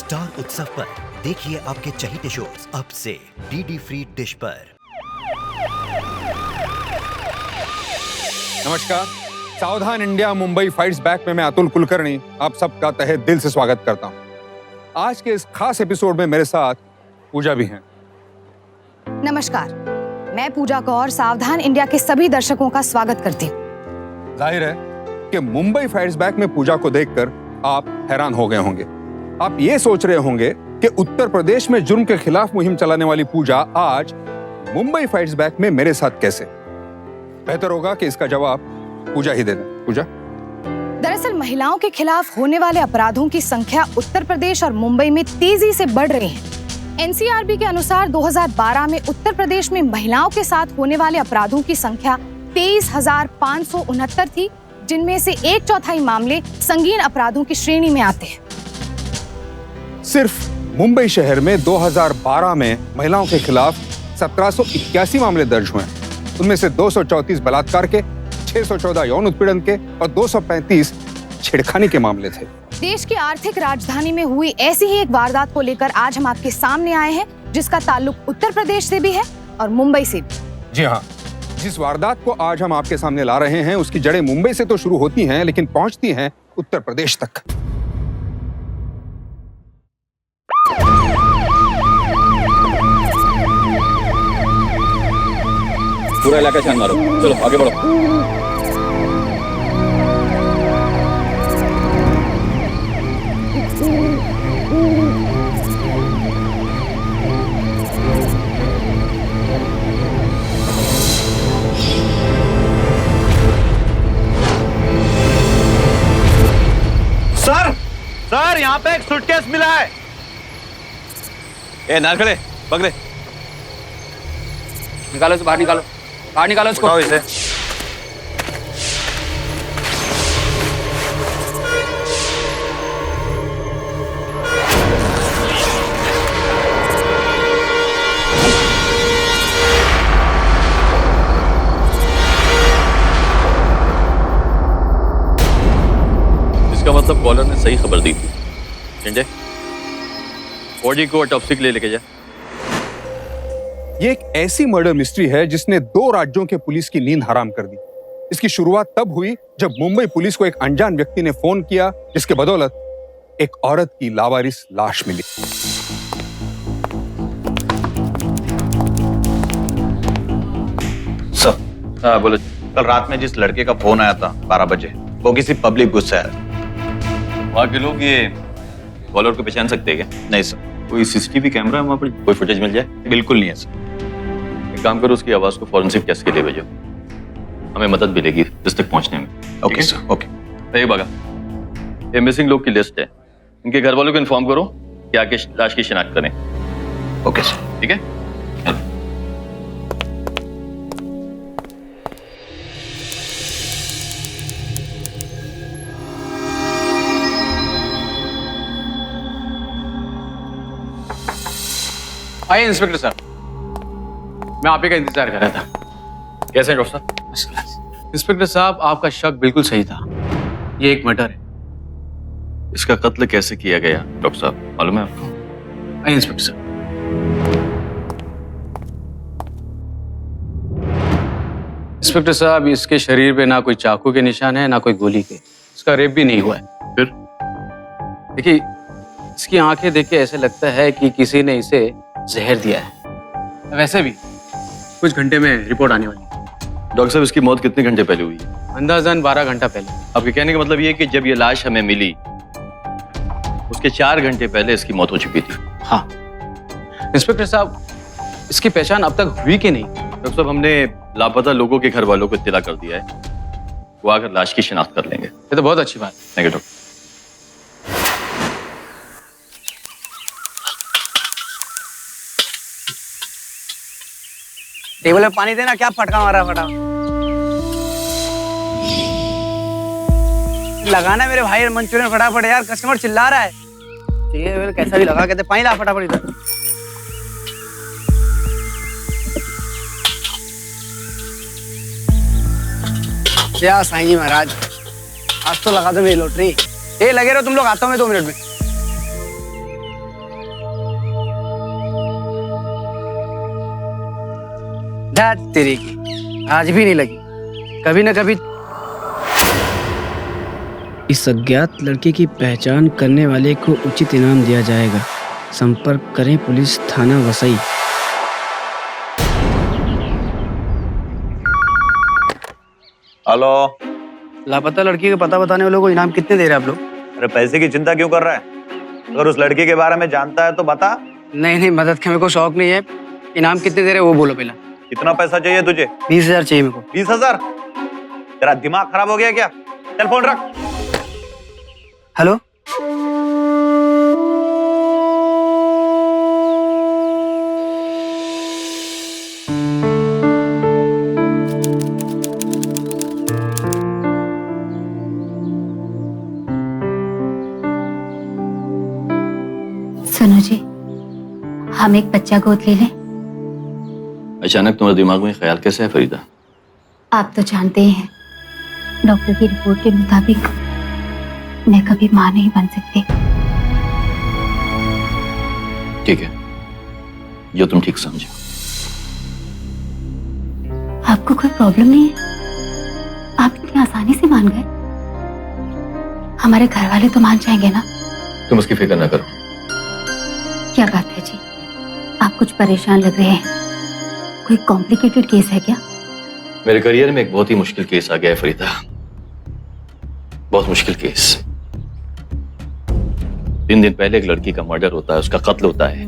Star उत्सव पर देखिए आपके चहीते शोज अब से डीडी फ्री डिश पर। नमस्कार, सावधान इंडिया मुंबई फाइट्स बैक में मैं अतुल कुलकर्णी आप सबका तहे दिल से स्वागत करता हूं। आज के इस खास एपिसोड में मेरे साथ पूजा भी हैं। नमस्कार, मैं पूजा कौर सावधान इंडिया के सभी दर्शकों का स्वागत करती हूँ। जाहिर है कि मुंबई फाइट्स बैक में पूजा को देखकर आप हैरान हो गए होंगे। आप ये सोच रहे होंगे कि उत्तर प्रदेश में जुर्म के खिलाफ मुहिम चलाने वाली पूजा आज मुंबई फाइट्स बैक में मेरे साथ कैसे? बेहतर होगा कि इसका जवाब पूजा ही दे दें। पूजा, दरअसल महिलाओं के खिलाफ होने वाले अपराधों की संख्या उत्तर प्रदेश और मुंबई में तेजी से बढ़ रही है। एनसीआरबी के अनुसार 2012 में उत्तर प्रदेश में महिलाओं के साथ होने वाले अपराधों की संख्या 23,569 थी, जिनमें से 1/4 मामले संगीन अपराधों की श्रेणी में आते हैं। सिर्फ मुंबई शहर में 2012 में महिलाओं के खिलाफ 1781 मामले दर्ज हुए। उनमें से 234 बलात्कार के, 614 यौन उत्पीड़न के और 235 छेड़खानी के मामले थे। देश की आर्थिक राजधानी में हुई ऐसी ही एक वारदात को लेकर आज हम आपके सामने आए हैं, जिसका ताल्लुक उत्तर प्रदेश से भी है और मुंबई से भी। जी हाँ, जिस वारदात को आज हम आपके सामने ला रहे हैं उसकी जड़ें मुंबई से तो शुरू होती हैं, लेकिन पहुंचती हैं उत्तर प्रदेश तक। पूरा इलाका छान मारो, चलो आगे बढ़ो। सर यहाँ पे एक सूटकेस मिला है। ए नारखड़े, पकड़े, निकालो इसे, बाहर निकालो, बाहर निकालो इसको। उठाओ इसे। इसका मतलब कॉलर ने सही खबर दी थी। संजय, बॉडी को ऑटोप्सी के लिए लेके जा। ये एक ऐसी मर्डर मिस्ट्री है जिसने 2 राज्यों के पुलिस की नींद हराम कर दी। इसकी शुरुआत तब हुई जब मुंबई पुलिस को एक अनजान व्यक्ति ने फोन किया, जिसके बदौलत एक औरत की लावारिस लाश मिली। सर, हाँ बोलो। कल रात में जिस लड़के का फोन आया था 12 बजे, वो किसी पब्लिक गुस्से आया। वहाँ के लोग ये कॉलर को पहचान सकते हैं क्या? नहीं सर। कोई सीसीटीवी कैमरा वहाँ पर, कोई फुटेज मिल जाए? बिल्कुल नहीं है सर। एक काम करो, उसकी आवाज को फॉरेंसिक टेस्ट के लिए भेजो, हमें मदद मिलेगी इस तक पहुंचने में। Okay sir, okay. सही बागा, ये मिसिंग लोग की लिस्ट है, इनके घर वालों को इन्फॉर्म करो कि आके लाश की शिनाख्त करें। Okay sir. ठीक है? आइए इंस्पेक्टर साहब, मैं आप ही का इंतजार कर रहा था। कैसे हैं डॉक्टर साहब? इंस्पेक्टर साहब, आपका शक बिल्कुल सही था, ये एक मर्डर है। इसका कत्ल कैसे किया गया डॉक्टर साहब, मालूम है आपको? आइए इंस्पेक्टर साहब। इंस्पेक्टर साहब, इसके शरीर पे ना कोई चाकू के निशान है, ना कोई गोली के। इसका रेप भी नहीं हुआ है। फिर? देखिए, इसकी आंखें देख के ऐसे लगता है कि किसी ने इसे जहर दिया है। वैसे भी कुछ घंटे में रिपोर्ट आने वाली है। डॉक्टर साहब, इसकी मौत कितने घंटे पहले हुई है? अंदाजन 12 घंटा पहले। आपके कहने का मतलब ये है कि जब ये लाश हमें मिली उसके 4 घंटे पहले इसकी मौत हो चुकी थी? हाँ इंस्पेक्टर साहब, इसकी पहचान अब तक हुई कि नहीं? डॉक्टर साहब, हमने लापता लोगों के घर वालों को इत्तला कर दिया है, वो आकर लाश की शिनाख्त कर लेंगे। ये तो बहुत अच्छी बात है। Thank you doctor. टेबल में पानी देना, क्या फटका मारा फटा लगाना मेरे भाई मंचूरियन फटाफट यार, कस्टमर चिल्ला रहा है। चाहिए कैसा भी लगा, कहते पानी ला फटाफट इधर। क्या साईं जी महाराज, आज तो लगा दो मेरी लॉटरी। ये लगे रहो तुम लोग, आता हूँ मैं 2 मिनट में। ध्यात तेरी की आज भी नहीं लगी, कभी ना कभी। इस अज्ञात लड़के की पहचान करने वाले को उचित इनाम दिया जाएगा। संपर्क करें पुलिस थाना वसई। हेलो। लापता लड़की का पता बताने वालों को इनाम कितने दे रहे हैं आप लोग? अरे पैसे की चिंता क्यों कर रहा है? अगर उस लड़की के बारे में जानता है तो बता। नहीं, मदद का मेरे को शौक नहीं है। इनाम कितने दे रहे हैं वो बोलो पहला। कितना पैसा चाहिए तुझे? 20,000 चाहिए मेरे को। 20,000? तेरा दिमाग खराब हो गया क्या? चल फोन रख। हेलो। सुनो जी, हम एक बच्चा गोद ले लें? अचानक तुम्हारे दिमाग में ख्याल कैसे है फरीदा? आप तो जानते ही हैं, डॉक्टर की रिपोर्ट के मुताबिक मैं कभी मां नहीं बन सकती। ठीक है, जो तुम ठीक समझो। आपको कोई प्रॉब्लम नहीं है? आप इतनी आसानी से मान गए? हमारे घर वाले तो मान जाएंगे ना? तुम उसकी फिक्र ना करो। क्या बात है जी, आप कुछ परेशान लग रहे हैं। कोई कॉम्प्लिकेटेड केस है क्या? मेरे करियर में एक बहुत ही मुश्किल केस आ गया है फरीदा, बहुत मुश्किल केस। 3 दिन पहले एक लड़की का मर्डर होता है, उसका कत्ल होता है।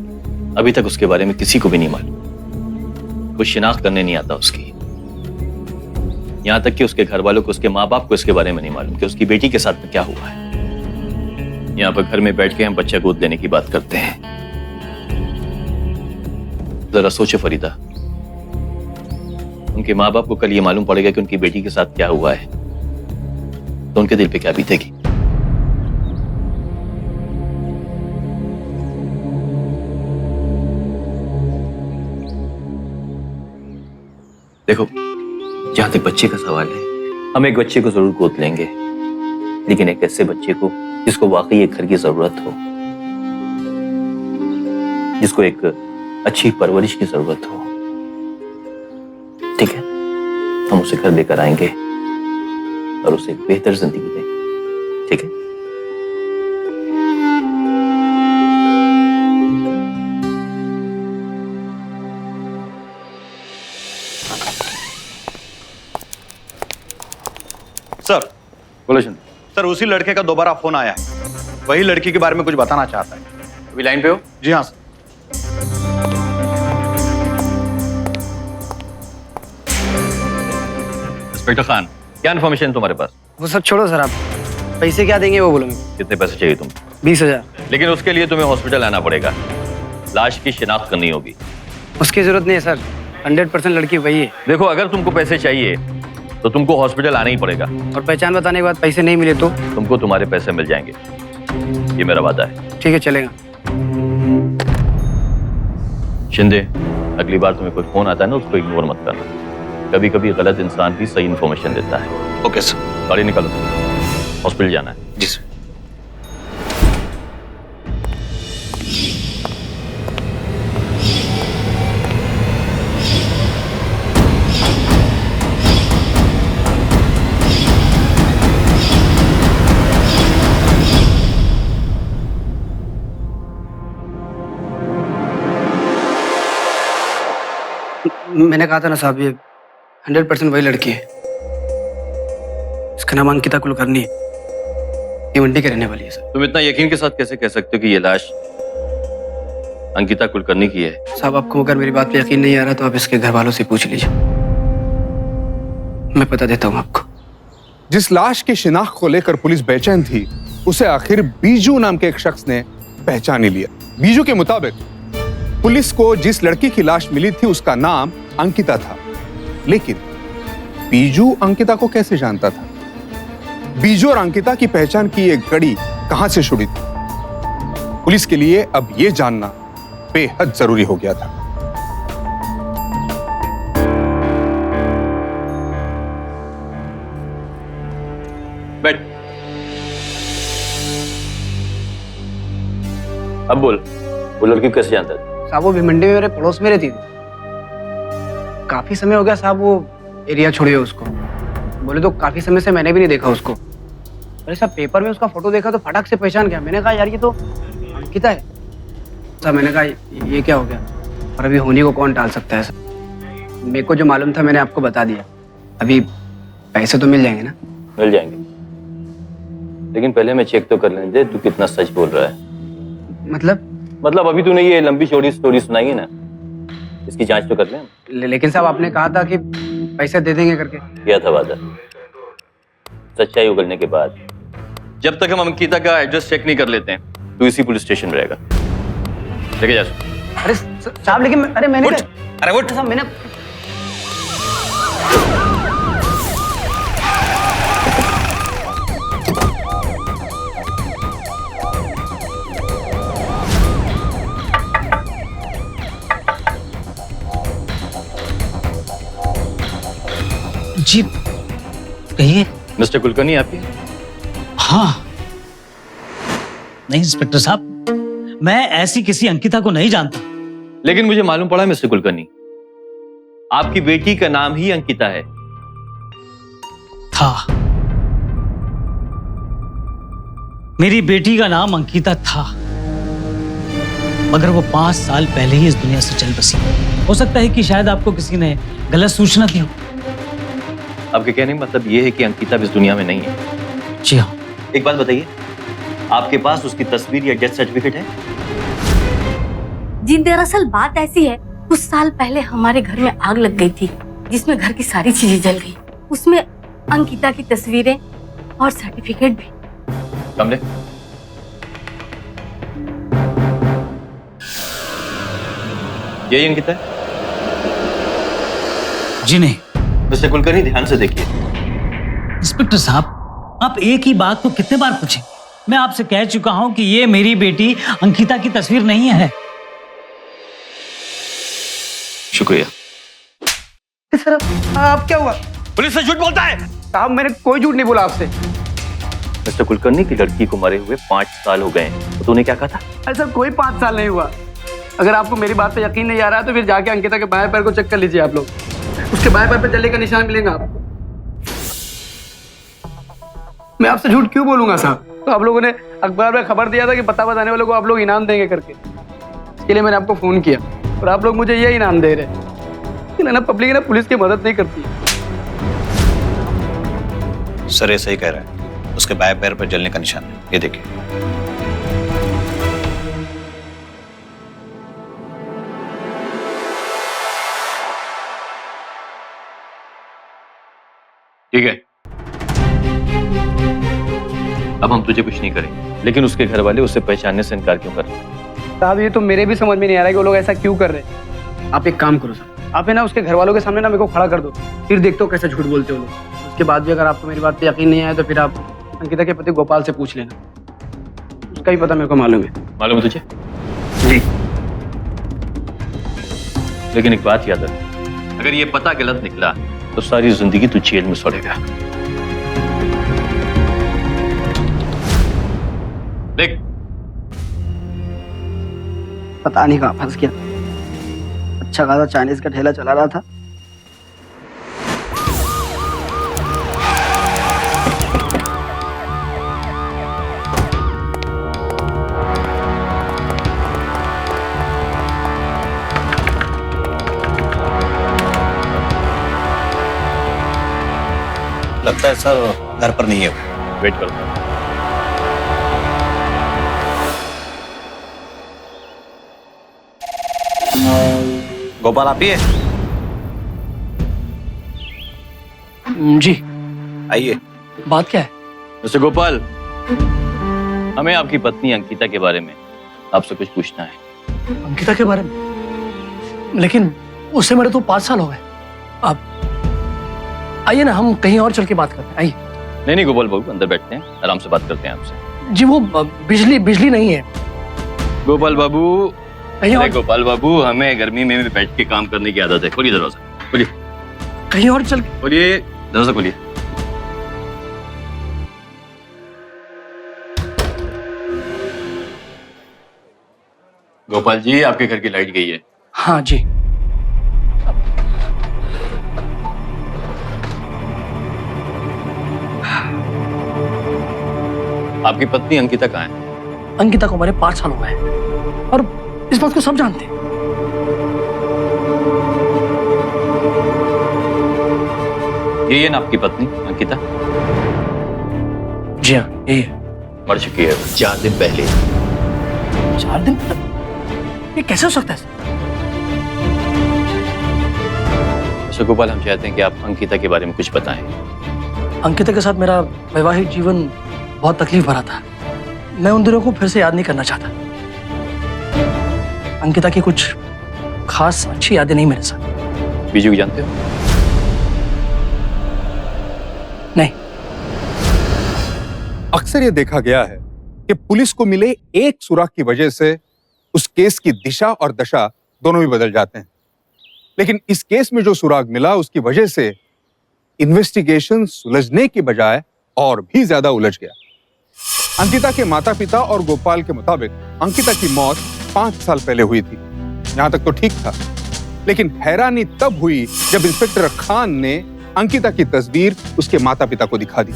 अभी तक उसके बारे में किसी को भी नहीं मालूम, कुछ शिनाख्त करने नहीं आता उसकी। यहां तक कि उसके घर वालों को, उसके माँ बाप को इसके बारे में नहीं मालूम कि उसकी बेटी के साथ में क्या हुआ है। यहाँ पर घर में बैठ के हम बच्चा गोद लेने की बात करते हैं। जरा सोचो फरीदा, उनके माँ बाप को कल ये मालूम पड़ेगा कि उनकी बेटी के साथ क्या हुआ है, तो उनके दिल पे क्या बीतेगी। देखो, जहां तक बच्चे का सवाल है, हम एक बच्चे को जरूर गोद लेंगे, लेकिन एक ऐसे बच्चे को जिसको वाकई एक घर की जरूरत हो, जिसको एक अच्छी परवरिश की जरूरत हो। ठीक है, हम उसे घर लेकर आएंगे और उसे एक बेहतर जिंदगी देंगे। ठीक है? सर। बोलो शिंदे। सर, उसी लड़के का दोबारा फोन आया है। वही लड़की के बारे में कुछ बताना चाहता है। अभी लाइन पे हो? जी हाँ सर। इंस्पेक्टर खान, क्या इन्फॉर्मेशन तुम्हारे पास? वो सब छोड़ो सर, आप पैसे क्या देंगे वो बोलो मेरे को। कितने पैसे चाहिए तुम? 20,000। लेकिन उसके लिए तुम्हें हॉस्पिटल आना पड़ेगा, लाश की शिनाख्त करनी होगी। उसकी जरूरत नहीं है सर, 100% लड़की वही है। देखो, अगर तुमको पैसे चाहिए तो तुमको हॉस्पिटल आना ही पड़ेगा। और पहचान बताने के बाद पैसे नहीं मिले तो? तुमको तुम्हारे पैसे मिल जाएंगे, ये मेरा वादा है। ठीक है, चलेगा। शिंदे, अगली बार तुम्हें कोई फोन आता है ना, उसको इग्नोर मत करना। कभी कभी गलत इंसान भी सही इन्फॉर्मेशन देता है। Okay sir. गाड़ी निकालो, हॉस्पिटल जाना है। जी सर। मैंने कहा था ना साहब, ये 100% वही लड़की है। इसका नाम अंकिता कुलकर्णी है। ये मंडी के रहने वाली है सर। तुम इतना यकीन के साथ कैसे कह सकते हो कि ये लाश अंकिता कुलकर्णी की है? साहब, आपको अगर मेरी बात पे यकीन नहीं आ रहा तो आप इसके घर वालों से पूछ लीजिए, मैं बता देता हूँ आपको। जिस लाश की शिनाख्त को लेकर पुलिस बेचैन थी, उसे आखिर बीजू नाम के एक शख्स ने पहचान ही लिया। बीजू के मुताबिक पुलिस को जिस लड़की की लाश मिली थी उसका नाम अंकिता था, लेकिन बीजू अंकिता को कैसे जानता था? बीजू और अंकिता की पहचान की एक कड़ी कहां से जुड़ी थी? पुलिस के लिए अब यह जानना बेहद जरूरी हो गया था। बैठ। अब बोल, वो लड़की कैसे जानता था? साहब, वो भिमंडी में मेरे पड़ोस में रहती थी। काफी समय हो गया साहब वो एरिया छोड़िए उसको। बोले तो काफी समय से मैंने भी नहीं देखा उसको। अरे साहब पेपर में उसका फोटो देखा तो फटाक से पहचान गया। मैंने कहा यार ये तो अंकिता है साहब। मैंने कहा ये क्या हो गया, और अभी होनी को कौन टाल सकता है साहब। मेरे को जो मालूम था मैंने आपको बता दिया। अभी पैसे तो मिल जाएंगे ना? मिल जाएंगे, लेकिन पहले मैं चेक तो कर लेने दे तू कितना सच बोल रहा है। मतलब अभी तूने ये लंबी चौड़ी स्टोरी सुनाई है ना, इसकी जांच तो कर ले। लेकिन साहब आपने कहा था कि पैसे दे देंगे करके। किया था वादा। सच्चाई उगलने के बाद जब तक हम अंकिता का एड्रेस चेक नहीं कर लेते हैं तो इसी पुलिस स्टेशन में रहेगा। लेके जा। अरे साहब लेकिन अरे मैंने अरे उठ साहब मैंने जी कहिए। मिस्टर कुलकर्णी आप ही? हाँ नहीं इंस्पेक्टर साहब, मैं ऐसी किसी अंकिता को नहीं जानता। लेकिन मुझे मालूम पड़ा मिस्टर कुलकर्णी, आपकी बेटी का नाम ही अंकिता है। था, मेरी बेटी का नाम अंकिता था, मगर वो 5 साल पहले ही इस दुनिया से चल बसी। हो सकता है कि शायद आपको किसी ने गलत सूचना दी हो। आपके कहने का मतलब ये है कि अंकिता इस दुनिया में नहीं है? जी हाँ। एक बात बताइए, आपके पास उसकी तस्वीर या डेथ सर्टिफिकेट है? जी दरअसल बात ऐसी है, कुछ साल पहले हमारे घर में आग लग गई थी जिसमें घर की सारी चीजें जल गई। उसमें अंकिता की तस्वीरें और सर्टिफिकेट भी। कमले, यही अंकिता है? जी नहीं। मिस्टर कुलकर्णी ध्यान से देखिए। इंस्पेक्टर साहब, आप एक ही बात को कितने बार पूछें? मैं आपसे कह चुका हूं कि ये मेरी बेटी अंकिता की तस्वीर नहीं है। शुक्रिया। सर आप क्या हुआ? पुलिस से झूठ बोलता है? साहब मैंने कोई झूठ नहीं बोला आपसे। मिस्टर कुलकर्णी की लड़की को मरे हुए 5 साल हो गए हैं, तो तूने क्या कहा था? अरे सर कोई 5 साल नहीं हुआ। अगर आपको मेरी बात पे यकीन नहीं आ रहा है तो फिर जाके अंकिता के बाएं पैर को चेक कर लीजिए आप लोग। उसके बाएं पैर पे जले का निशान मिलेगा आपको। मैं आपसे झूठ क्यों बोलूंगा साहब? तो आप लोगों ने अखबार में खबर दिया था कि पता बताने वालों को आप लोग इनाम देंगे करके। इसके लिए मैंने आपको फोन किया और आप लोग मुझे ये इनाम दे रहे हैं। लेकिन ना पब्लिक ना पुलिस की मदद नहीं करती। सर ये सही कह रहा है, उसके बाएं पैर पर जलने का निशान है, ये देखिए। ठीक है, अब हम तुझे कुछ नहीं करेंगे, लेकिन उसके घर वाले उसे पहचानने से इनकार क्यों कर रहे हैं? साहब ये तो मेरे भी समझ में नहीं आ रहा है कि वो लोग ऐसा क्यों कर रहे हैं। आप एक काम करो सर, आप है ना उसके घर वालों के सामने ना मेरे को खड़ा कर दो, फिर देखते हो कैसे झूठ बोलते हो लोग। उसके बाद भी अगर आपको मेरी बात पे यकीन नहीं आया तो फिर आप अंकिता के पति गोपाल से पूछ लेना, उसका ही पता मेरे को मालूम है। मालूम है तुझे? जी। लेकिन एक बात याद रख, अगर ये पता गलत निकला तो सारी जिंदगी तू जेल में सड़ेगा। देख, पता नहीं कहाँ फंस गया। अच्छा खासा चाइनीज का ठेला चला रहा था। लगता है सर घर पर नहीं है वो। वेट करो। गोपाल आप ही है? जी। आइए। बात क्या है? मिस्टर गोपाल, हमें आपकी पत्नी अंकिता के बारे में आपसे कुछ पूछना है। अंकिता के बारे में? लेकिन उससे मेरे तो 5 साल हो गए। आप आइए ना, हम कहीं और चल के बात करते हैं। आइए। नहीं गोपाल बाबू, अंदर बैठते हैं, आराम से बात करते हैं आपसे। जी वो बिजली नहीं है। गोपाल बाबू, कहीं और, गोपाल बाबू, हमें गर्मी में भी बैठ के काम करने की आदत है। खोलिए दरवाजा, खोलिए। कहीं और चल। खोलिए दरवाजा, खोलिए। गोपाल जी, आपके घर की लाइट गई है। हाँ जी। आपकी पत्नी अंकिता कहाँ है? अंकिता को हमारे 5 साल हो गए और इस बात को सब जानते हैं। ये ना आपकी पत्नी अंकिता? जी हाँ, यही है। मर चुकी है 4 दिन पहले। 4 दिन? ये कैसे हो सकता है? मिस्टर गोपाल, हम चाहते हैं कि आप अंकिता के बारे में कुछ बताएं। अंकिता के साथ मेरा वैवाहिक जीवन बहुत तकलीफ भरा था। मैं उन दिनों को फिर से याद नहीं करना चाहता। अंकिता की कुछ खास अच्छी यादें नहीं मेरे साथ। बीजू को जानते हो? नहीं। अक्सर ये देखा गया है कि पुलिस को मिले एक सुराग की वजह से उस केस की दिशा और दशा दोनों ही बदल जाते हैं। लेकिन इस केस में जो सुराग मिला उसकी वजह से इन्वेस्टिगेशन सुलझने की बजाय और भी ज्यादा उलझ गया। अंकिता के माता पिता और गोपाल के मुताबिक अंकिता की मौत 5 साल पहले हुई थी। यहां तक तो ठीक था, लेकिन हैरानी तब हुई जब इंस्पेक्टर खान ने अंकिता की तस्वीर उसके माता पिता को दिखा दी।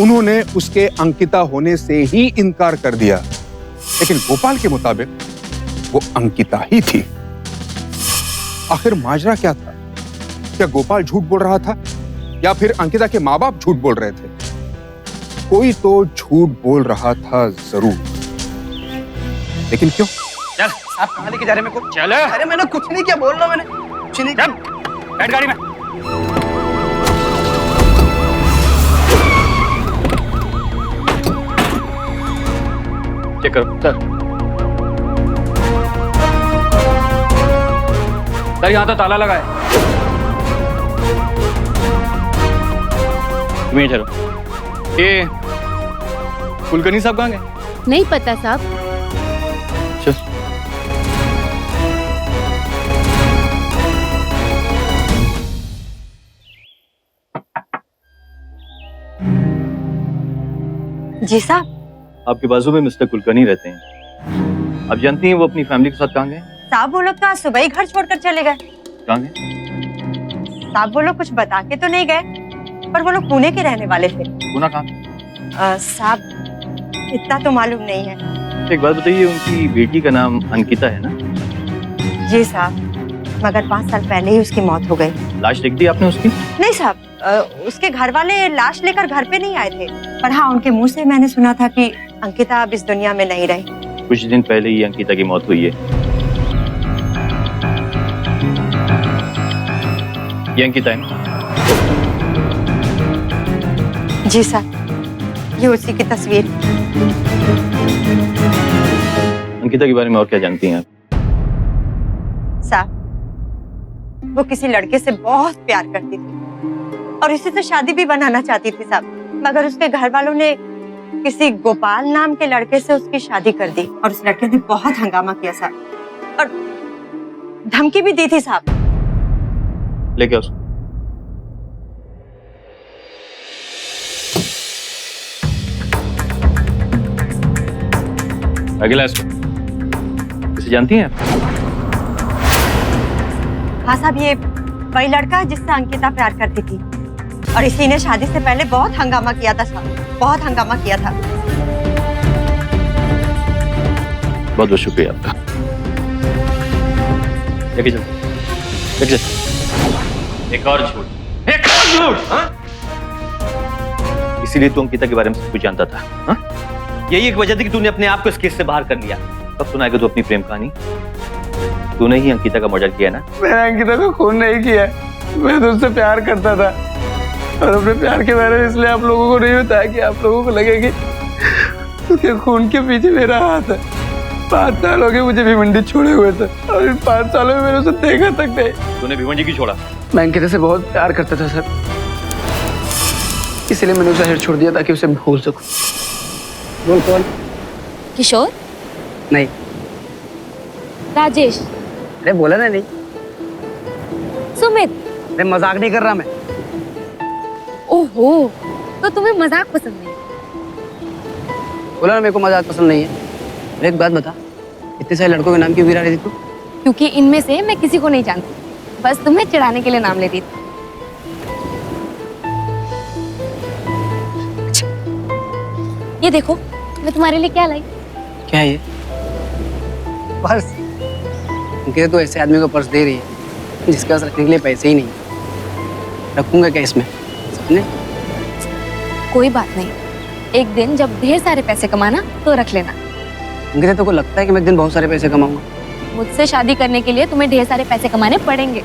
उन्होंने उसके अंकिता होने से ही इनकार कर दिया, लेकिन गोपाल के मुताबिक वो अंकिता ही थी। आखिर माजरा क्या था? क्या गोपाल झूठ बोल रहा था या फिर अंकिता के माँ बाप झूठ बोल रहे थे? कोई तो झूठ बोल रहा था जरूर, लेकिन क्यों? चल, आप कहाँ लेके जा रहे हैं मेरे को? चलो। अरे मैंने कुछ नहीं किया, बोल रहा हूं मैंने कुछ नहीं किया। बैठ गाड़ी में। चेक करो सर। सर यहाँ तो ताला लगा है। तुम ठहरो। ये कुलकर्णी साहब कहाँ गए? नहीं पता साहब। चल। जी साहब। आपके बाजू में मिस्टर कुलकर्णी रहते हैं। आप जानती हैं वो अपनी फैमिली के साथ कहाँ गए? साहब वो लोग तो आज सुबह ही घर छोड़कर चले गए। कहाँ गए? साहब वो लोग कुछ बता के तो नहीं गए, पर वो लोग पुणे के रहने वाले थे। पुणे कहाँ? साहब इतना तो मालूम नहीं है। एक बात बताइए, उनकी बेटी का नाम अंकिता है ना? जी साहब, मगर 5 साल पहले ही उसकी मौत हो गई। लाश देख दी आपने उसकी? नहीं साहब, उसके घर वाले लाश लेकर घर पे नहीं आए थे, पर हाँ उनके मुंह से मैंने सुना था कि अंकिता अब इस दुनिया में नहीं रही। कुछ दिन पहले ही अंकिता की मौत हुई है। ये अंकिता है? जी साहब, ये उसी की तस्वीर। अंकिता के बारे में और क्या जानती हैं आप? साहब वो किसी लड़के से बहुत प्यार करती थी और इसी से शादी भी बनाना चाहती थी साहब, मगर उसके घर वालों ने किसी गोपाल नाम के लड़के से उसकी शादी कर दी और उस लड़के ने बहुत हंगामा किया साहब और धमकी भी दी थी साहब। लेके उसको। अगला इसको इसे जानती हैं आप? हाँ साहब, ये वही लड़का है जिससे अंकिता प्यार करती थी और इसी ने शादी से पहले बहुत हंगामा किया था साहब, बहुत हंगामा किया था। बहुत बहुत शुक्रिया आपका। लेके चलो, लेके चलो। एक और झूठ, एक और झूठ। हाँ? इसीलिए तू अंकिता के बारे में सब कुछ जानता था। हाँ? यही एक वजह थी कि तूने अपने आप को इस केस से बाहर कर लिया। कब सुनाएगा तू अपनी प्रेम कहानी? तूने ही अंकिता का मर्डर किया ना? मैंने अंकिता को खून नहीं किया, मैं तो उससे प्यार करता था और अपने प्यार के बारे में इसलिए आप लोगों को नहीं बताया कि आप लोगों को लगे कि उसके खून के पीछे मेरा हाथ है। 5 साल हो गए मुझे भिवंडी छोड़े हुए थे और इन 5 सालों में मैंने उसे देखा तक नहीं। तूने भिवंडी क्यों छोड़ा? मैं अंकिता से बहुत प्यार करता था सर, इसलिए मैंने उसे शहर छोड़ दिया ताकि उसे भूल सकूं। बोल कौन? किशोर? नहीं। राजेश? अरे बोला ना नहीं। सुमित? अरे मजाक नहीं कर रहा मैं। ओहो, तो तुम्हें मजाक पसंद नहीं? बोला ना मेरे को मजाक पसंद नहीं है। अरे एक बात बता, इतने सारे लड़कों के नाम क्यों गिरा रही थी तू? क्योंकि इनमें से मैं किसी को नहीं जानती, बस तुम्हें चिढ़ाने के लिए नाम ले रही थी। ये देखो मैं तुम्हारे लिए क्या लाई। क्या है ये? पर्स? अंकिता तो ऐसे आदमी को पर्स दे रही है जिसके पास रखने के लिए पैसे ही नहीं। रखूंगा क्या इसमें? सपने? कोई बात नहीं, एक दिन जब ढेर सारे पैसे कमाना तो रख लेना। अंकिता तो को लगता है कि मैं एक दिन बहुत सारे पैसे कमाऊंगा? मुझसे शादी करने के लिए तुम्हें ढेर सारे पैसे कमाने पड़ेंगे,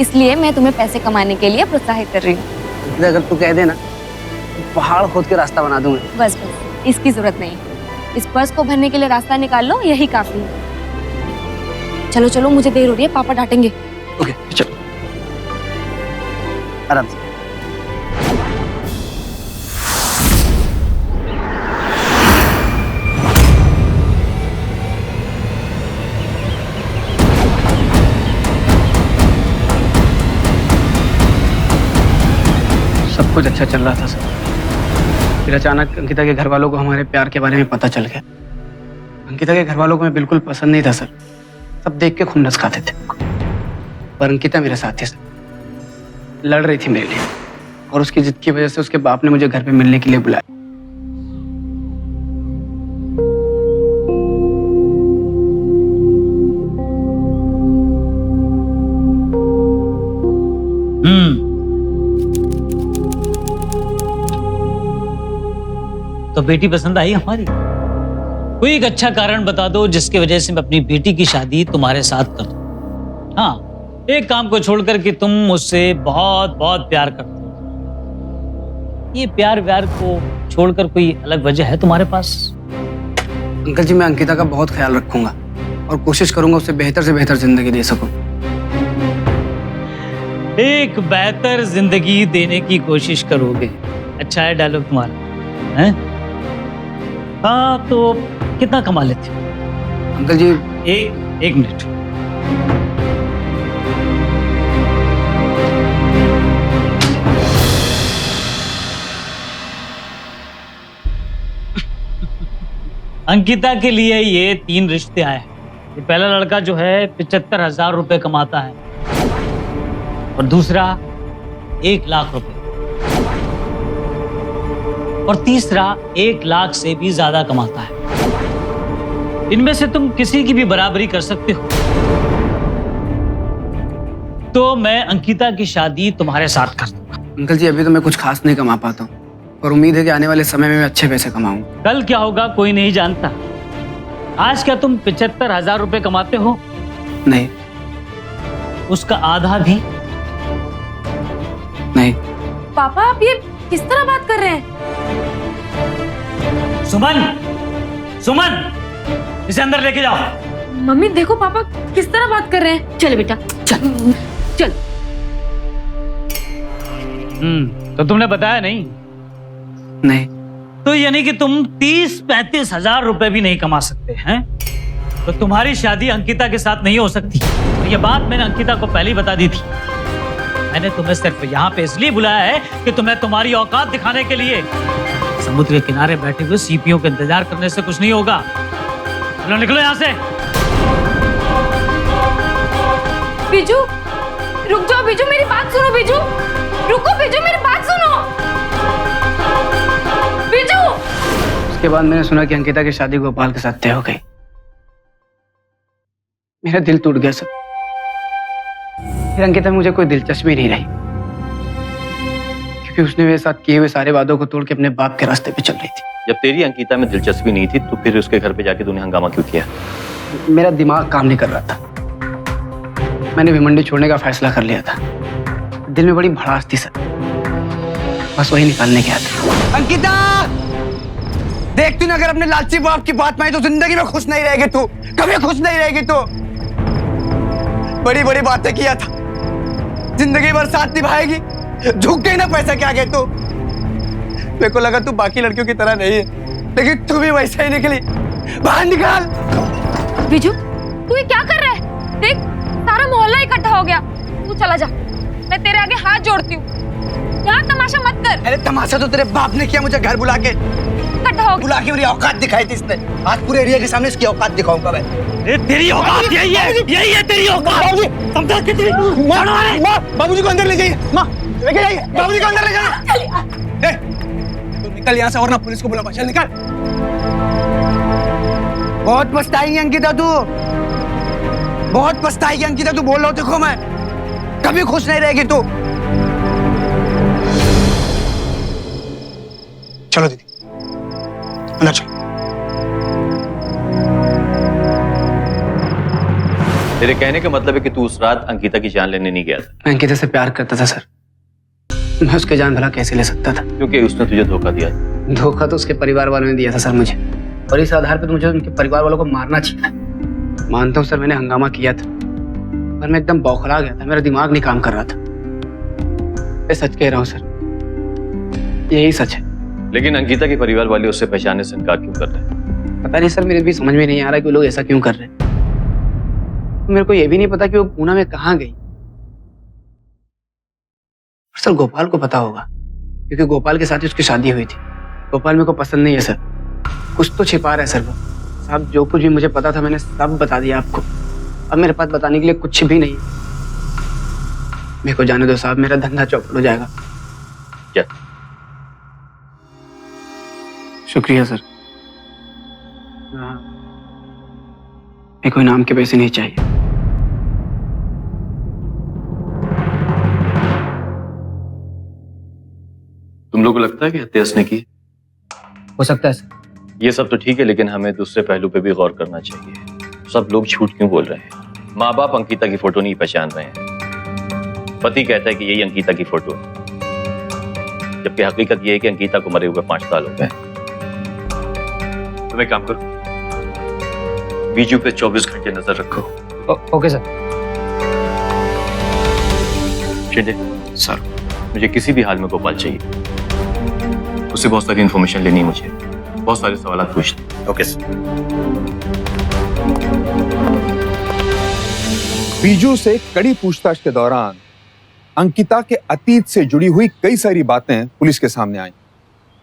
इसलिए मैं तुम्हें पैसे कमाने के लिए प्रोत्साहित कर रही हूँ। अंकिता अगर तू कह देना तो पहाड़ खोद के रास्ता बना दूंगा। बस बस, इसकी जरूरत नहीं। इस पर्स को भरने के लिए रास्ता निकाल लो, यही काफी है। चलो चलो, मुझे देर हो रही है, पापा डांटेंगे। ओके चलो, आराम से। सब कुछ अच्छा चल रहा था सर, फिर अचानक अंकिता के घर वालों को हमारे प्यार के बारे में पता चल गया। अंकिता के घर वालों को मैं बिल्कुल पसंद नहीं था सर, सब देख के खून खाते थे। पर अंकिता मेरे साथ थी सर, लड़ रही थी मेरे लिए, और उसकी जिद की वजह से उसके बाप ने मुझे घर पे मिलने के लिए बुलाया। तो बेटी पसंद आई हमारी? कोई एक अच्छा कारण बता दो जिसकी वजह से मैं अपनी बेटी की शादी तुम्हारे साथ कर दूं। हाँ, एक काम को छोड़कर कि तुम मुझसे बहुत बहुत प्यार करते हो। ये प्यार व्यार को छोड़कर कोई अलग वजह है तुम्हारे पास? अंकल जी, मैं अंकिता का बहुत ख्याल रखूंगा और कोशिश करूंगा उसे बेहतर से बेहतर जिंदगी दे सकूं। एक बेहतर जिंदगी देने की कोशिश करोगे? अच्छा है डायलॉग तुम्हारा, हैं? हाँ, तो कितना कमा लेते हो? अंकल जी एक मिनट। अंकिता के लिए ये 3 रिश्ते आए हैं। ये पहला लड़का जो है 75,000 रुपए कमाता है, और दूसरा 1 लाख रुपए, और तीसरा 1 लाख से भी ज्यादा कमाता है। इनमें से तुम किसी की भी बराबरी कर सकते हो। तो मैं अंकिता की शादी तुम्हारे साथ कर दूंगा। अंकल जी, अभी तो मैं कुछ खास नहीं कमा पाता हूँ, और उम्मीद है कि आने वाले समय में मैं अच्छे पैसे कमाऊंगा। कल क्या होगा कोई नहीं जानता। आज क्या तुम 75,000 रुपए कमाते हो? नहीं। उसका आधा भी नहीं। पापा, आप ये किस तरह बात कर रहे हैं? सुमन, इसे अंदर लेके जाओ। मम्मी देखो पापा किस तरह बात कर रहे हैं। चल बेटा चल चल। तो तुमने बताया नहीं? नहीं। तो यानी कि तुम 30-35 हजार रुपए भी नहीं कमा सकते हैं? तो तुम्हारी शादी अंकिता के साथ नहीं हो सकती। और ये बात मैंने अंकिता को पहले ही बता दी थी। मैंने तुम्हें सिर्फ यहाँ पे इसलिए बुलाया है कि तुम्हें तुम्हारी औकात दिखाने के लिए। समुद्र के किनारे बैठे हुए सीपियों के इंतजार करने से कुछ नहीं होगा। चलो निकलो यहाँ से। बीजू, रुक जाओ बीजू, मेरी बात सुनो बीजू। रुको बीजू, मेरी बात सुनो बीजू। उसके बाद मैंने सुना कि अंकिता की शादी गोपाल के साथ तय हो गई। मेरा दिल टूट गया सर। फिर अंकिता में मुझे कोई दिलचस्पी नहीं रही, क्योंकि उसने मेरे साथ किए हुए सारे वादों को तोड़ के अपने बाप के रास्ते पे चल रही थी। जब तेरी अंकिता में दिलचस्पी नहीं थी तो फिर उसके घर पे जाके तूने हंगामा क्यों किया? मेरा दिमाग काम नहीं कर रहा था। मैंने भिमंडी छोड़ने का फैसला कर लिया था। दिल में बड़ी भड़ास थी सर, बस वही निकालने गया था। अंकिता, देख तूने अगर अपने लालची बाप की बात मानी तो जिंदगी में खुश नहीं रहेगी तू, कभी खुश नहीं रहेगी तू। बड़ी बड़ी बातें किया था, जिंदगी भर साथ निभाएगी, झुक गई ना पैसा के आगे तू। मेरे को लगा तू बाकी लड़कियों की तरह नहीं है, लेकिन तू भी वैसा ही निकली। बाहर निकाल। बीजू, तू ये क्या कर रहा है? देख सारा मोहल्ला इकट्ठा हो गया। तू चला जा, मैं तेरे आगे हाथ जोड़ती हूँ। यहाँ तमाशा मत कर। अरे तमाशा तो तेरे बाप ने किया मुझे घर बुला के। इकट्ठा हो बुला के मेरी औकात दिखाई थी इसने। आज पूरे एरिया के सामने इसकी औकात दिखाऊंगा मैं। तेरी औकात यही है तेरी औकात। समझा कितनी? बाबूजी को अंदर ले जाइए। माँ लेके जाइए, बाबूजी को अंदर ले जाइए। निकल यहाँ से वरना पुलिस को बुला। चल निकल। बहुत पछताएगी अंकिता तू, बहुत पछताएगी अंकिता तू। बोल रहा हूँ देखो, मैं कभी खुश नहीं रहेगी तू। चलो दीदी अंदर चलो। तेरे कहने का मतलब है कि तू उस रात अंकिता की जान लेने नहीं गया था? मैं अंकिता से प्यार करता था सर, मैं उसके जान भला कैसे ले सकता था? क्योंकि उसने तुझे धोखा दिया। धोखा तो उसके परिवार वालों ने दिया था सर मुझे, और इस आधार पर तो मुझे उनके परिवार वालों को मारना चाहिए। मानता हूँ सर मैंने हंगामा किया था, पर मैं एकदम बौखला गया था, मेरा दिमाग नहीं काम कर रहा था। मैं सच कह रहा हूँ सर, यही सच है। लेकिन अंकिता के परिवार वाले उससे पहचानने से इनकार क्यों कर रहे हैं? पता नहीं सर, मेरे भी समझ में नहीं आ रहा कि वो लोग ऐसा क्यों कर रहे हैं। तो मेरे को ये भी नहीं पता कि वो पूना में कहाँ गई। सर गोपाल को पता होगा, क्योंकि गोपाल के साथ ही उसकी शादी हुई थी। गोपाल मेरे को पसंद नहीं है सर, कुछ तो छिपा रहा है सर वो। साहब जो कुछ भी मुझे पता था मैंने सब बता दिया आपको, अब मेरे पास बताने के लिए कुछ भी नहीं है। मेरे को जाने दो साहब, मेरा धंधा चौपट हो जाएगा। क्या? शुक्रिया सर। मेरे को इनाम के पैसे नहीं चाहिए। तुम लोग को लगता है कि हत्या उसने की? हो सकता है सर। ये सब तो ठीक है, लेकिन हमें दूसरे पहलू पे भी गौर करना चाहिए। सब लोग झूठ क्यों बोल रहे हैं? माँ बाप अंकिता की फोटो नहीं पहचान रहे हैं, पति कहता है कि यही अंकिता की फोटो है, जबकि हकीकत यह है कि अंकिता को मरे हुए 5 साल हो गए। तुम एक काम करो, बीजू पे 24 घंटे नजर रखो। Okay sir. शिंदे सर, मुझे किसी भी हाल में गोपाल चाहिए। उससे बहुत सारी इंफॉर्मेशन लेनी है मुझे, बहुत सारे सवाल पूछने। Okay sir. बीजू से कड़ी पूछताछ के दौरान अंकिता के अतीत से जुड़ी हुई कई सारी बातें पुलिस के सामने आई।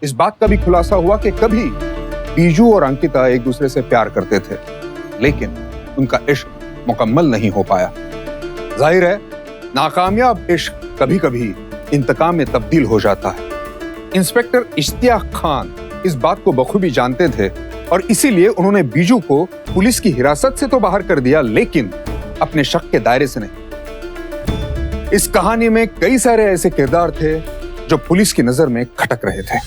इस बात का भी खुलासा हुआ कि कभी बीजू और अंकिता एक दूसरे से प्यार करते थे, लेकिन उनका इश्क मुकम्मल नहीं हो पाया। जाहिर है नाकामयाब इश्क कभी कभी इंतकाम में तब्दील हो जाता है। इंस्पेक्टर इश्तियाक खान इस बात को बखूबी जानते थे और इसीलिए उन्होंने बीजू को पुलिस की हिरासत से तो बाहर कर दिया, लेकिन अपने शक के दायरे से नहीं। इस कहानी में कई सारे ऐसे किरदार थे जो पुलिस की नजर में खटक रहे थे।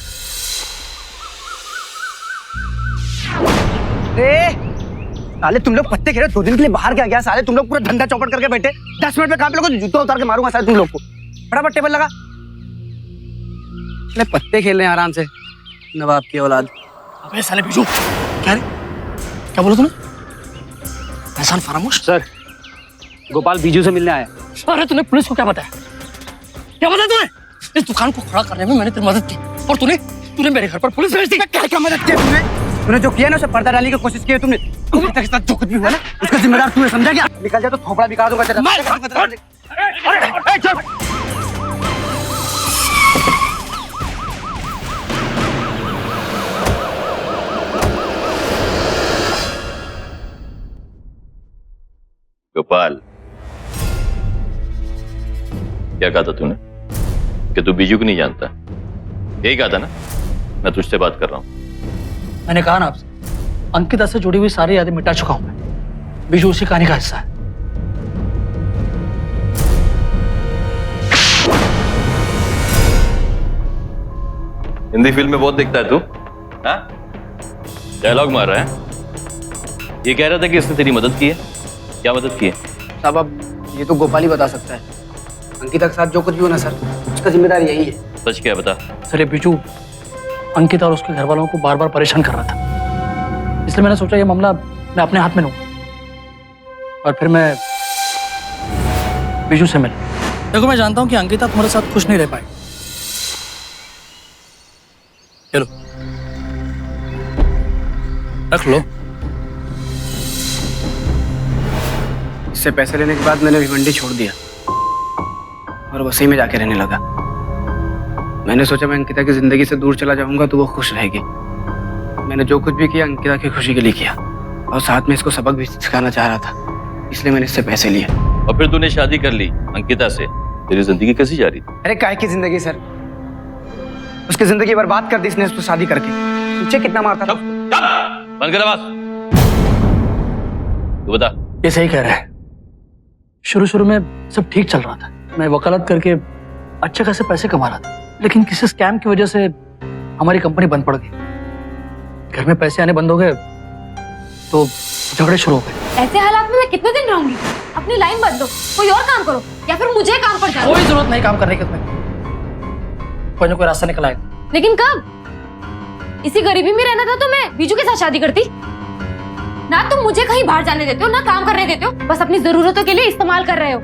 साले तुम लोग पत्ते खेल रहे, 2 दिन के लिए बाहर क्या गया? साले तुम लोग पूरा धंधा चौपट करके बैठे। 10 मिनट में काम लोगों को जूता उतार के मारूंगा साले तुम लोग को। फटाफट टेबल लगा। साले पत्ते खेल रहे हैं आराम से, नवाब की औलाद। अबे साले बिजू, क्या रे? क्या बोला तूने? एहसान फरामोश। सर गोपाल बीजू से मिलने आया। अरे तूने पुलिस को क्या बताया? क्या बताया तूने? इस दुकान को खड़ा करने में मैंने तेरी मदद की और तूने मेरे घर पर पुलिस भेज दी। क्या मदद की तुमने जो किया ना उसे पर्दा डालने की कोशिश की है तुमने। के साथ जो कुछ भी हुआ ना उसका जिम्मेदार तूने, समझा क्या? निकल जा तो थोपड़ा बिगाड़ दूंगा तेरा। गोपाल, क्या कहा था तूने कि तू बीजू को नहीं जानता? यही कहा था ना? मैं तुझसे बात कर रहा हूं। मैंने कहा ना आपसे, अंकिता से जुड़ी हुई सारी यादें मिटा चुका हूं मैं। बीजू उसी कहानी का हिस्सा है। हिंदी फिल्म में बहुत दिखता है तू, हाँ? डायलॉग मार रहा है। ये कह रहा था कि इसने तेरी मदद की है। क्या मदद की है? साहब अब ये तो गोपाल ही बता सकता है। अंकिता के साथ जो कुछ भी हो ना सर, उसका जिम्मेदार यही है। सच क्या बता। सर ये बीजू अंकिता और उसके घर वालों को बार बार परेशान कर रहा था, इसलिए मैंने सोचा ये मामला मैं अपने हाथ में लूं और फिर मैं बीजू से मिल। देखो मैं जानता हूं कि अंकिता तुम्हारे साथ खुश नहीं रह पाई। चलो रख लो। इससे पैसे लेने के बाद मैंने भिवंडी छोड़ दिया और वसई में जाके रहने लगा। मैंने सोचा मैं अंकिता की जिंदगी से दूर चला जाऊंगा तो वो खुश रहेगी। मैंने जो कुछ भी किया अंकिता की खुशी के लिए किया और साथ में इसको सबक भी सिखाना चाह रहा था, इसलिए मैंने इससे पैसे लिए। और फिर तूने शादी कर ली अंकिता से, तेरी जिंदगी कैसी जा रही थी? अरे काय की जिंदगी सर, उसकी जिंदगी बर्बाद कर दी इसने उससे शादी करके। मुझे कितना मारता था। बंद कर आवाज। तू बता। ये सही कह रहा है। शुरू शुरू में सब ठीक चल रहा था, मैं वकालत करके अच्छे खासे पैसे कमा रहा था, लेकिन किसी स्कैम की वजह से हमारी कंपनी बंद पड़ गई। घर में पैसे आने बंद हो गए तो झगड़े शुरू हो गए। ऐसे हालात में मैं कितने दिन रहूंगी? अपनी लाइन बदलो, कोई और काम करो या फिर मुझे काम पर जाओ। कोई जरूरत नहीं काम करने की तुम्हें, कोई ना कोई रास्ता निकल आएगा। लेकिन कब? इसी गरीबी में रहना था तो मैं बीजू के साथ शादी करती। ना तुम मुझे कहीं बाहर जाने देते हो ना काम करने देते हो, बस अपनी जरूरतों के लिए इस्तेमाल कर रहे हो,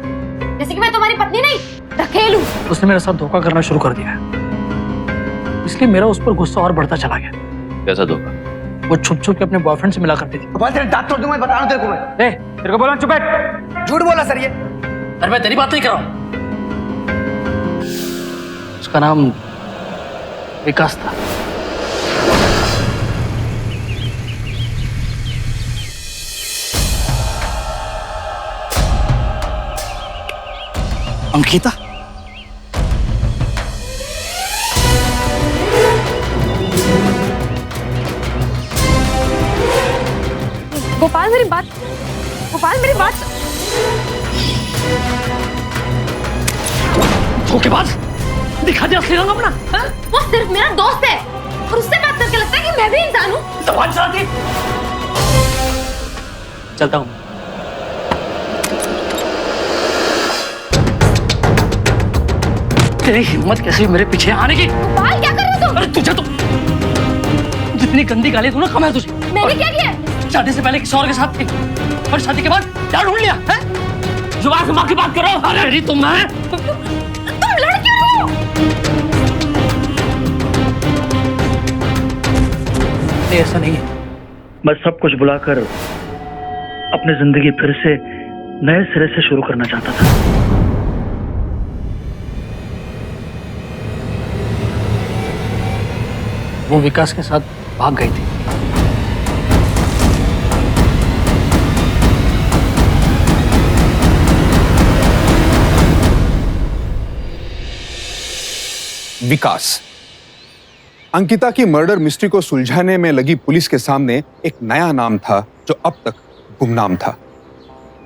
जैसे कि मैं तुम्हारी पत्नी नहीं रखेलू। उसने मेरे साथ धोखा करना शुरू कर दिया, इसलिए मेरा उस पर गुस्सा और बढ़ता चला गया। कैसा धोखा? वो छुप छुप के अपने बॉयफ्रेंड से मिला करती थी। गोपाल तेरे दांत तोड़ दूंगा, मैं बता रहा हूं तेरे को। मैं तेरे को बोला चुप बैठ। झूठ बोला सर ये। अरे मैं तेरी बात नहीं कर रहा हूं। उसका नाम विकास था। अंकिता? गोपाल मेरी बात, गोपाल मेरी बात। धोखेबाज, दिखा दे असली रंग अपना। वो सिर्फ मेरा दोस्त है और उससे बात करके लगता है कि मैं भी इंसान हूँ। जबान चलाती। चलता हूँ। तेरी हिम्मत कैसे हुई मेरे पीछे आने की? गोपाल क्या कर रहे हो तुम? अरे तुझे तो जितनी गंदी गाली तू ना कम है तुझे। मैंने क्या किया? शादी से पहले किसी और के साथ थी और शादी के बाद क्या ढूंढ लिया है? जुबान से मां की बात करो। अरे तुम है, तुम लड़के हो। नहीं ऐसा नहीं है। मैं सब कुछ बुलाकर अपनी जिंदगी फिर से नए सिरे से शुरू करना चाहता था। वो विकास के साथ भाग गई थी। विकास। अंकिता की मर्डर मिस्ट्री को सुलझाने में लगी पुलिस के सामने एक नया नाम था जो अब तक गुमनाम था।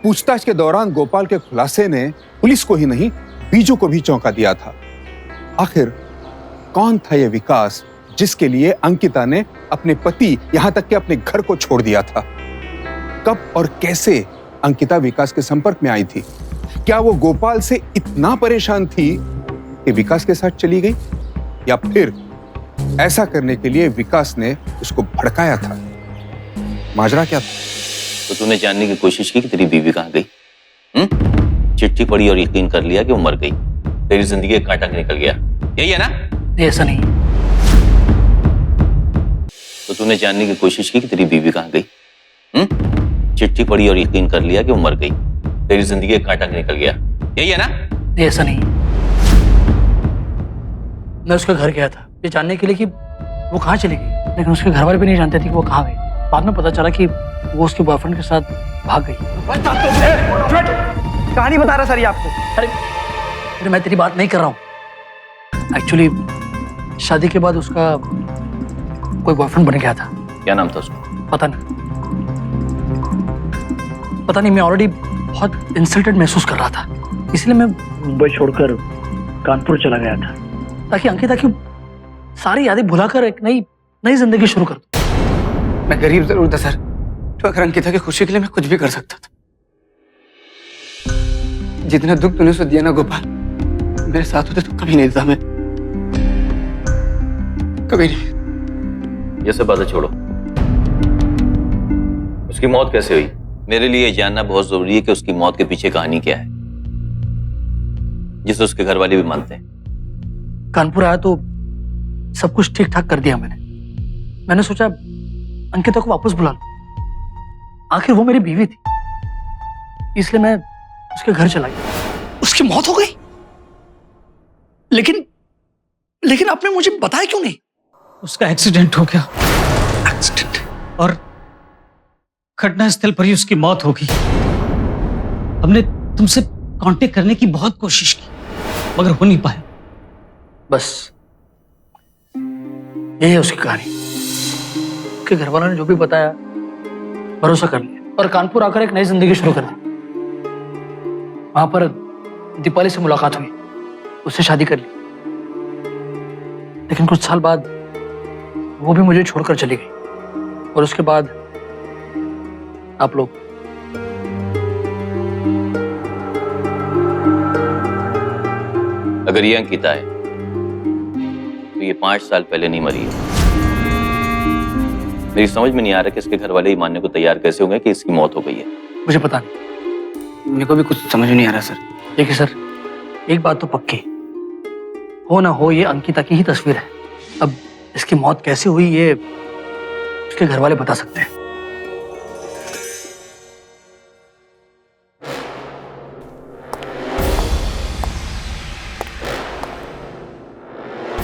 पूछताछ के दौरान गोपाल के खुलासे ने पुलिस को ही नहीं बीजू को भी चौंका दिया था। आखिर कौन था यह विकास जिसके लिए अंकिता ने अपने पति यहां तक कि अपने घर को छोड़ दिया था? कब और कैसे अंकिता विकास के संपर्क में आई थी? क्या वो गोपाल से इतना परेशान थी कि विकास के साथ चली गई, या फिर ऐसा करने के लिए विकास ने उसको भड़काया था? माजरा क्या था? तो तूने जानने की कोशिश की कि तेरी बीवी कहां गई? चिट्ठी पढ़ी और यकीन कर लिया कि वो मर गई, तेरी जिंदगी का कांटा निकल गया, यही है ना? ऐसा नहीं। तो तूने जानने की कोशिश की कि तेरी बीवी कहां गई? चिट्ठी पढ़ी और यकीन कर लिया कि वो मर गई, तेरी जिंदगी का कांटा निकल गया, यही है ना? ऐसा नहीं। मैं उसके घर गया था ये जानने के लिए कि वो कहाँ चली गई, लेकिन उसके घर वाले भी नहीं जानते थे कि वो कहाँ गई। बाद में पता चला कि वो उसके बॉयफ्रेंड के साथ भाग गई। कहानी बता रहा सर ये आपको। अरे मैं तेरी बात नहीं कर रहा हूँ। एक्चुअली शादी के बाद उसका कोई बॉयफ्रेंड बन गया था। क्या नाम था उसका? पता नहीं, मैं ऑलरेडी बहुत इंसल्टेड महसूस कर रहा था, इसलिए मैं मुंबई छोड़कर कानपुर चला गया था ताकि अंकिता की सारी यादें भुलाकर एक नई जिंदगी शुरू कर दूं। मैं गरीब जरूर था सर, तो अगर अंकिता की खुशी के लिए मैं कुछ भी कर सकता था। जितना दुख तूने उसे दिया ना गोपाल, मेरे साथ होते तो कभी नहीं देता मैं, कभी नहीं। ये सब बातें छोड़ो, उसकी मौत कैसे हुई? मेरे लिए ये जानना बहुत जरूरी है कि उसकी मौत के पीछे कहानी क्या है, जिसे उसके घर वाले भी मानते हैं। कानपुर आया तो सब कुछ ठीक ठाक कर दिया मैंने सोचा अंकिता को वापस बुला लूं। आखिर वो मेरी बीवी थी, इसलिए मैं उसके घर चला गया। उसकी मौत हो गई, लेकिन आपने मुझे बताया क्यों नहीं? उसका एक्सीडेंट हो गया। एक्सीडेंट? और घटनास्थल पर ही उसकी मौत हो गई। हमने तुमसे कांटेक्ट करने की बहुत कोशिश की, मगर हो नहीं पाया। बस यही है उसकी कहानी। उसके घर वालों ने जो भी बताया भरोसा कर लिया और कानपुर आकर एक नई जिंदगी शुरू कर दी। वहां पर दीपाली से मुलाकात हुई, उससे शादी कर ली। लेकिन कुछ साल बाद वो भी मुझे छोड़कर चली गई और उसके बाद आप लोग। अगर ये अंकिता है तो ये 5 साल पहले नहीं मरी है। मेरी समझ में नहीं आ रहा कि इसके घर वाले ही मानने को तैयार कैसे होंगे कि इसकी मौत हो गई है। मुझे पता नहीं, मेरे को भी कुछ समझ में नहीं आ रहा सर। देखिए सर, एक बात तो पक्की, हो ना हो ये अंकिता की ही तस्वीर है। अब इसकी मौत कैसे हुई ये उसके घर वाले बता सकते हैं।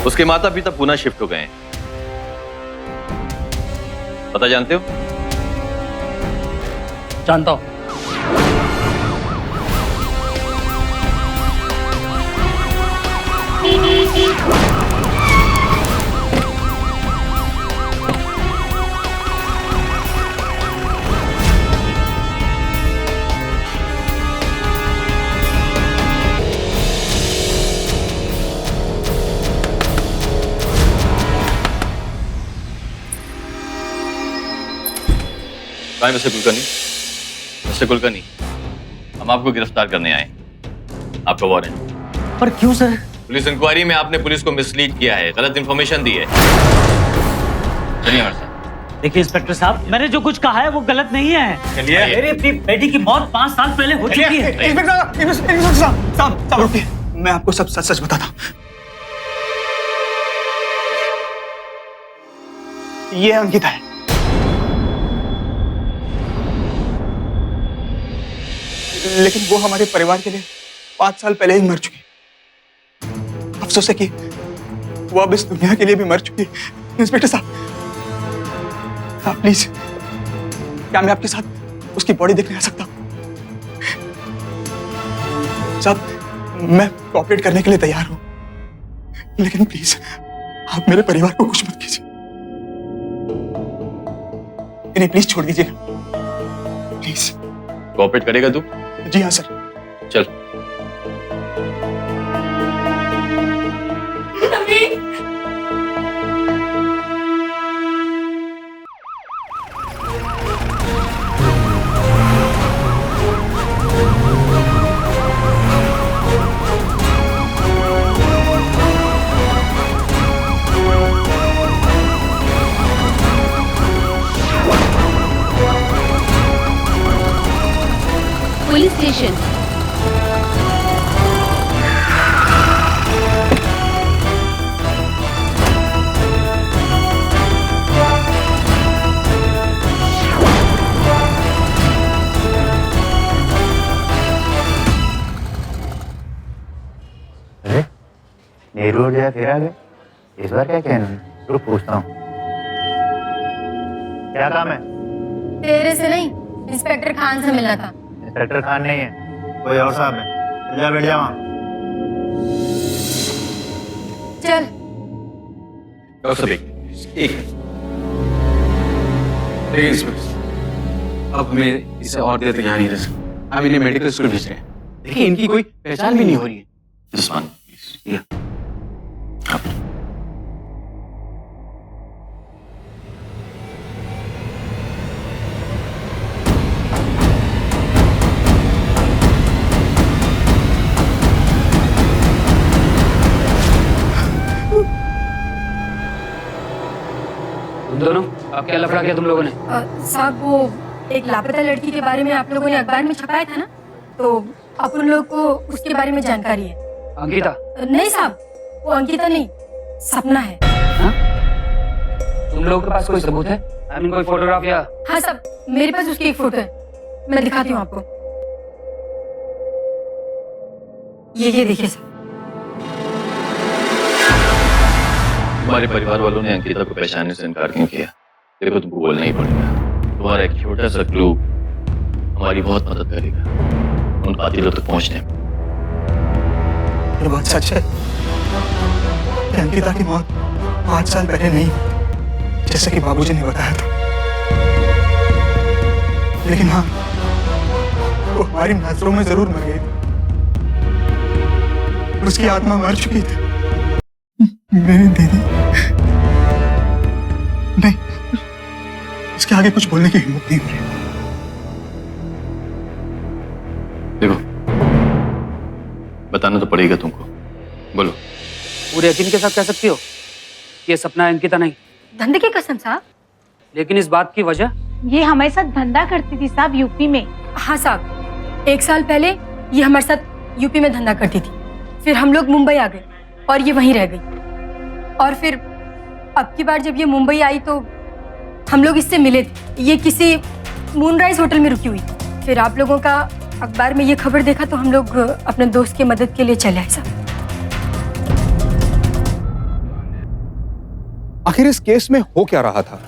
उसके माता पिता पुणे शिफ्ट हो गए हैं, पता जानते हो? जानता हूं। मिस्टर कुलकर्णी, मिस्टर कुलकर्णी, हम आपको गिरफ्तार करने आए। आपका वारंट। पर क्यों सर? पुलिस इंक्वायरी में आपने पुलिस को मिसलीड किया है, गलत इंफॉर्मेशन दी है। चलिए हमारे साथ। देखिए इंस्पेक्टर साहब, मैंने जो कुछ कहा है वो गलत नहीं है। चलिए। मेरी अपनी बेटी की मौत 5 साल पहले हो चुकी है। इंस्पेक्टर साहब रुकिए, मैं आपको सब सच सच बताता हूँ। ये अंकिता है। लेकिन वो हमारे परिवार के लिए 5 साल पहले ही मर चुकी। अफसोस है कि वो अब इस दुनिया के लिए भी मर चुकी। इंस्पेक्टर साहब, आप प्लीज, क्या मैं आपके साथ उसकी बॉडी देखने आ सकता हूँ? साहब, मैं कोऑपरेट करने के लिए तैयार हूँ, लेकिन प्लीज आप मेरे परिवार को कुछ मत कीजिए। इन्हें प्लीज छोड़ दीजिएगा, प्लीज। कोऑपरेट करेगा तू? जी हाँ सर। चल। Police station. अरे नेहरू और जया फिर आ गए। इस बार क्या कहना है? रुक पूछता हूँ। क्या काम है? तेरे से नहीं, इंस्पेक्टर खान से मिलना था। इंस्पेक्टर खान नहीं है, कोई और साहब है। चल जा, बैठ जा वहाँ। चल। अब हमें इसे और देर तक यहाँ नहीं रह सकते। हम इन्हें मेडिकल स्कूल भेज रहे हैं। देखिए, इनकी कोई पहचान भी नहीं हो रही है। उस्मान, तुम दोनों, अब क्या लफड़ा किया तुम लोगों ने? साहब, वो एक लापता लड़की के बारे में आप लोगों ने अखबार में छपाया था ना, तो अपन लोग को उसके बारे में जानकारी है। अंकिता? नहीं साहब, वो अंकिता नहीं, सपना है। हा? तुम लोगों के पास कोई सबूत है? आई मीन कोई फोटोग्राफ या? हाँ साहब, मेरे पास उसकी एक फोटो है, मैं दिखाती हूँ आपको। ये देखिए साहब। हमारे परिवार वालों ने अंकिता को पहचानने से इनकार क्यों किया? देखो, तुमको बोलना ही पड़ेगा। तुम्हारा एक छोटा सा क्लू हमारी बहुत मदद करेगा उन कातिलों तक पहुंचने में। ये बात सच है कि अंकिता की मौत 5 साल पहले नहीं, जैसे कि बाबूजी ने बताया था, लेकिन हाँ, वो हमारी नजरों में जरूर मर गई थी। उसकी आत्मा मर चुकी थी। मेरी दीदी नहीं, इसके आगे कुछ बोलने की हिम्मत नहीं हो रही। देखो, बताना तो पड़ेगा तुमको, बोलो। पूरे यकीन के साथ कह सकती हो कि ये सपना है, अंकिता नहीं? धंधे की कसम साहब। लेकिन इस बात की वजह? ये हमारे साथ धंधा करती थी साहब, यूपी में। हाँ साहब, 1 साल पहले ये हमारे साथ यूपी में धंधा करती थी, फिर हम लोग मुंबई आ गए और ये वहीं रह गई। और फिर अब की बार जब ये मुंबई आई तो हम लोग इससे मिले थे। ये किसी मूनराइज होटल में रुकी हुई थी। फिर आप लोगों का अखबार में ये खबर देखा तो हम लोग अपने दोस्त की मदद के लिए चले आए साहब। आखिर इस केस में हो क्या रहा था?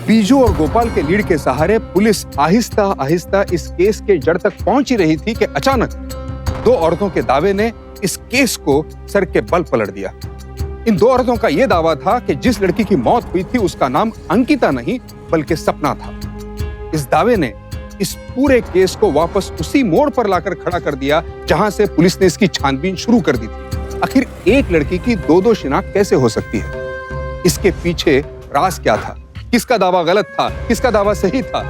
बीजू और गोपाल के लीड के सहारे पुलिस आहिस्ता आहिस्ता इस केस के जड़ तक पहुंच ही रही थी कि अचानक 2 औरतों के दावे ने इस केस को सर के बल पलट दिया। इन 2 औरतों का यह दावा था कि जिस लड़की की मौत हुई थी उसका नाम अंकिता नहीं बल्कि सपना था। इस दावे ने इस पूरे केस को वापस उसी मोड़ पर लाकर खड़ा कर दिया जहां से पुलिस ने इसकी छानबीन शुरू कर दी थी। आखिर एक लड़की की 2 शिनाख्त कैसे हो सकती है? इसके पीछे राज क्या था? किसका दावा गलत था, किसका दावा सही था?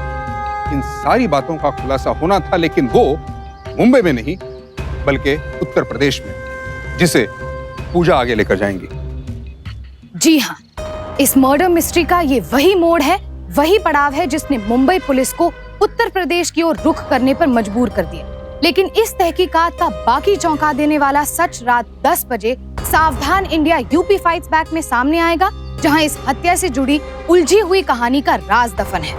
इन सारी बातों का खुलासा होना था, लेकिन वो मुंबई में नहीं बल्कि उत्तर प्रदेश में, जिसे पूजा आगे लेकर जाएंगी। जी हाँ, इस मर्डर मिस्ट्री का ये वही मोड़ है, वही पड़ाव है जिसने मुंबई पुलिस को उत्तर प्रदेश की ओर रुख करने पर मजबूर कर दिया। लेकिन इस तहकीकात का बाकी चौंका देने वाला सच रात 10 बजे सावधान इंडिया यूपी फाइट्स बैक में सामने आएगा, जहां इस हत्या से जुड़ी उलझी हुई कहानी का राज दफन है।